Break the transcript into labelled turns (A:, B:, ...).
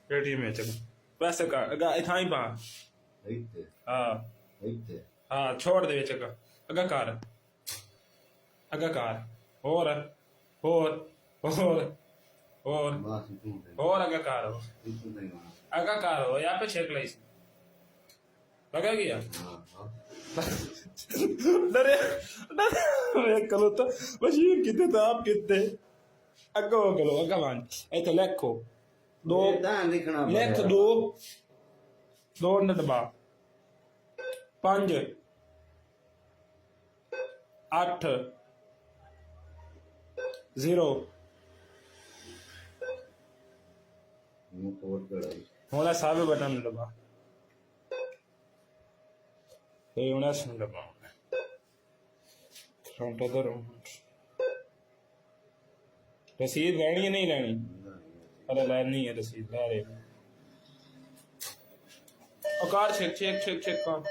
A: Paytm में चल पैसे का अगा इथा ही पा
B: ਇੱਥੇ
A: हाँ
B: ਇੱਥੇ
A: हाँ छोड़ दे चका अगा कार और और और और
B: ਬਸ ਤੂੰ ਤੇ
A: और अगा कार हो
B: ਤੂੰ ਨਹੀਂ ਆਉਣਾ
A: अगा कार हो यहाँ पे छेक लाई लगा गया
B: ਹਾਂ ਹਾਂ
A: डरे डरे कलो तो बशीर कितने तो आप कितने अगा हो कलो अगा मान ऐ तो लेखो दो
B: ਇਦਾਂ ਲਿਖਣਾ
A: लेख दो न दबा 5 8 0
B: ਨੂੰ ਕੋਡ ਕਰਾਈ
A: होना सावे बटन दबा ये होना सुन दबा फ्रंट अदर रसीद लेनी है नहीं लेनी अरे लेनी है रसीद ला रहे औकार चेक चेक चेक चेक कौन